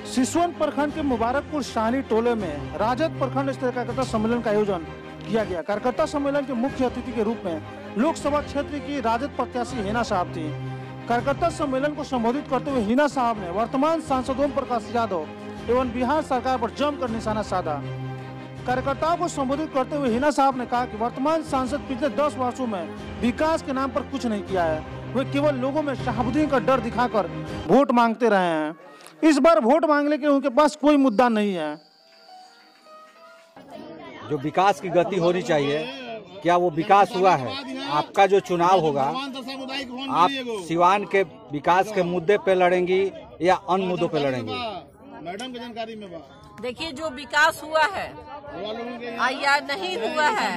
सिसवन प्रखंड के मुबारकपुर शाहनी टोले में राजद प्रखंड स्तरीय कार्यकर्ता सम्मेलन का आयोजन किया गया। कार्यकर्ता सम्मेलन के मुख्य अतिथि के रूप में लोकसभा क्षेत्र की राजद प्रत्याशी हिना साहब थी। कार्यकर्ता सम्मेलन को संबोधित करते हुए हिना साहब ने वर्तमान सांसद ओम प्रकाश यादव एवं बिहार सरकार पर जमकर निशाना साधा। कार्यकर्ताओं को संबोधित करते हुए हिना साहब ने कहा कि वर्तमान सांसद पिछले 10 वर्षों में विकास के नाम पर कुछ नहीं किया है। वे केवल लोगों में शहाबुद्दीन का डर दिखाकर वोट मांगते रहे हैं। इस बार वोट मांगने के उनके पास कोई मुद्दा नहीं है। जो विकास की गति होनी चाहिए, क्या वो विकास हुआ है? आपका जो चुनाव होगा, आप सिवान के विकास के मुद्दे पे लड़ेंगी या अन्य मुद्दों पे लड़ेंगी? मैडम की जानकारी में देखिए, जो विकास हुआ है या नहीं हुआ है,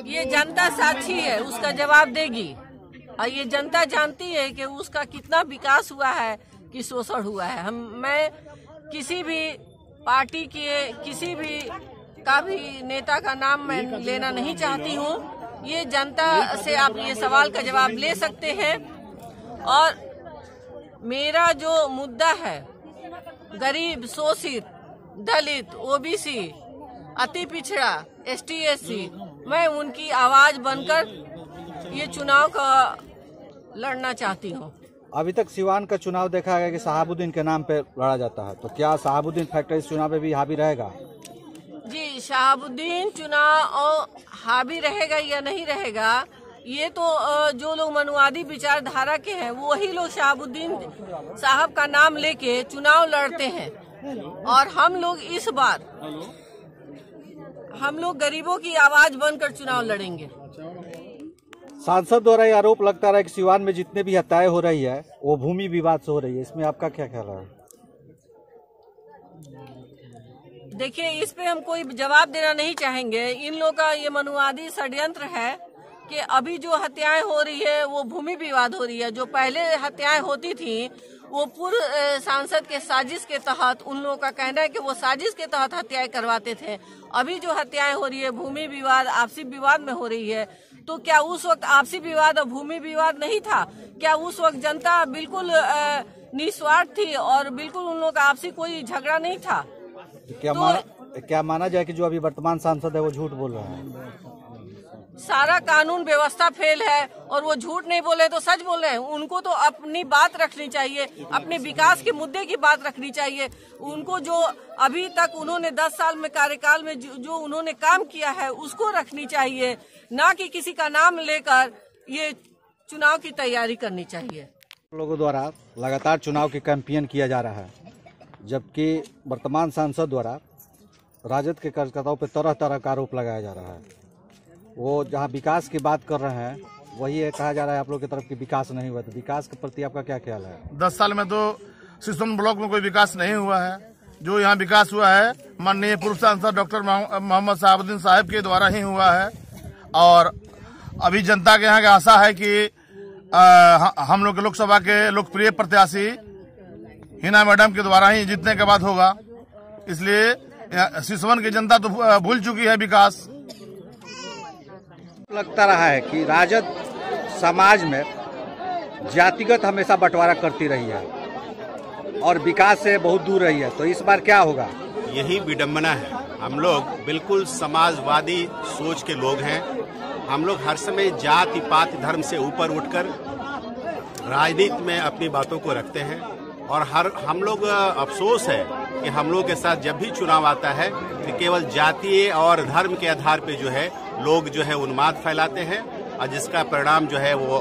ये जनता साक्षी है, उसका जवाब देगी। और ये जनता जानती है कि उसका कितना विकास हुआ है कि शोषण हुआ है। मैं किसी भी पार्टी के किसी भी का भी नेता का नाम मैं लेना नहीं चाहती हूँ। ये जनता से आप ये सवाल का जवाब ले सकते हैं। और मेरा जो मुद्दा है, गरीब, शोषित, दलित, ओबीसी, अति पिछड़ा, ST/SC, मैं उनकी आवाज बनकर ये चुनाव का लड़ना चाहती हूँ। अभी तक सिवान का चुनाव देखा गया कि शहाबुद्दीन के नाम पे लड़ा जाता है, तो क्या शहाबुद्दीन फैक्टर इस चुनाव में भी हावी रहेगा? जी, शहाबुद्दीन चुनाव हावी रहेगा या नहीं रहेगा, ये तो जो लोग मनुवादी विचारधारा के हैं वही लोग शहाबुद्दीन साहब का नाम लेके चुनाव लड़ते हैं। और हम लोग इस बार गरीबों की आवाज बनकर चुनाव लड़ेंगे। सांसद द्वारा ये आरोप लगता रहा कि सिवान में जितने भी हत्याएं हो रही है वो भूमि विवाद से हो रही है, इसमें आपका क्या ख्याल है? देखिए, इस पे हम कोई जवाब देना नहीं चाहेंगे। इन लोगों का ये मनुवादी षड्यंत्र है कि अभी जो हत्याएं हो रही है वो भूमि विवाद हो रही है। जो पहले हत्याएं होती थी वो पूर्व सांसद के साजिश के तहत, उन लोगों का कहना है कि वो साजिश के तहत हत्याएं करवाते थे। अभी जो हत्याएं हो रही है भूमि विवाद, आपसी विवाद में हो रही है। तो क्या उस वक्त आपसी विवाद और भूमि विवाद नहीं था? क्या उस वक्त जनता बिल्कुल निस्वार्थ थी और बिल्कुल उन लोगों का आपसी कोई झगड़ा नहीं था? क्या माना जाए कि जो अभी वर्तमान सांसद है वो झूठ बोल रहा है? सारा कानून व्यवस्था फेल है और वो झूठ नहीं बोले तो सच बोल रहे हैं। उनको तो अपनी बात रखनी चाहिए, अपने विकास के मुद्दे की बात रखनी चाहिए। उनको जो अभी तक उन्होंने 10 साल में कार्यकाल में जो उन्होंने काम किया है उसको रखनी चाहिए, ना कि किसी का नाम लेकर ये चुनाव की तैयारी करनी चाहिए। लोगों द्वारा लगातार चुनाव की कैंपेन किया जा रहा है, जबकि वर्तमान सांसद द्वारा राजद के कार्यकर्ताओं पर तरह तरह का आरोप लगाया जा रहा है। वो जहां विकास की बात कर रहे हैं वही है कहा जा रहा है आप लोग की तरफ कि विकास नहीं हुआ। तो विकास के प्रति आपका क्या ख्याल है? 10 साल में तो सिसवन ब्लॉक में कोई विकास नहीं हुआ है। जो यहाँ विकास हुआ है माननीय पूर्व सांसद डॉक्टर मोहम्मद शहाबुद्दीन साहब के द्वारा ही हुआ है। और अभी जनता के यहाँ की आशा है कि हम लोग के लोकसभा के लोकप्रिय प्रत्याशी हिना मैडम के द्वारा ही जीतने के बाद होगा। इसलिए सिसवन की जनता तो भूल चुकी है विकास। लगता रहा है कि राजद समाज में जातिगत हमेशा बंटवारा करती रही है और विकास से बहुत दूर रही है, तो इस बार क्या होगा? यही विडंबना है। हम लोग बिल्कुल समाजवादी सोच के लोग हैं। हम लोग हर समय जाति पात धर्म से ऊपर उठकर राजनीति में अपनी बातों को रखते हैं। और हम लोग अफसोस है कि हम लोग के साथ जब भी चुनाव आता है कि केवल जातीय और धर्म के आधार पे जो है लोग जो है उन्माद फैलाते हैं और जिसका परिणाम जो है वो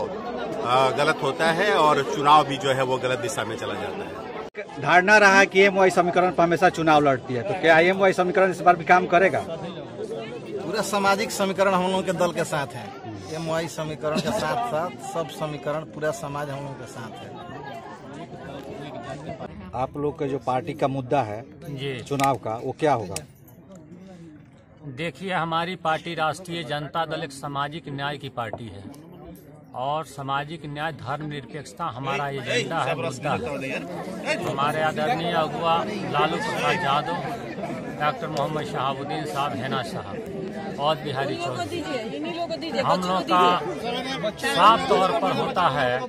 गलत होता है और चुनाव भी जो है वो गलत दिशा में चला जाता है। धारणा रहा है कि MY समीकरण पर हमेशा चुनाव लड़ती है, तो क्या MY समीकरण इस बार भी काम करेगा? पूरा सामाजिक समीकरण हम लोगों के दल के साथ है। MY समीकरण के साथ साथ सब समीकरण पूरा समाज हम लोगों के साथ है। आप लोग का जो पार्टी का मुद्दा है जी चुनाव का, वो क्या होगा? देखिए, हमारी पार्टी राष्ट्रीय जनता दल एक सामाजिक न्याय की पार्टी है और सामाजिक न्याय, धर्मनिरपेक्षता हमारा एजेंडा है, मुद्दा है। हमारे आदरणीय अगुआ लालू प्रसाद यादव, डॉक्टर मोहम्मद शहाबुद्दीन साहब, हिना साहब और बिहारी चौधरी, हम लोग का साफ तौर पर होता है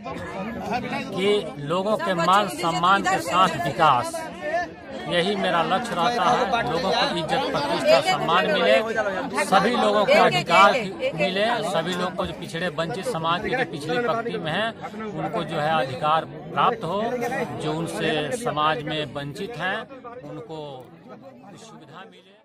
कि लोगों के मान सम्मान के साथ विकास यही मेरा लक्ष्य रहता है। लोगों को इज्जत, प्रतिष्ठा, सम्मान मिले, सभी लोगों को अधिकार मिले, सभी लोग को जो पिछड़े वंचित समाज की जो पिछली पंक्ति में है उनको जो है अधिकार प्राप्त हो, जो उनसे समाज में वंचित हैं उनको सुविधा मिले।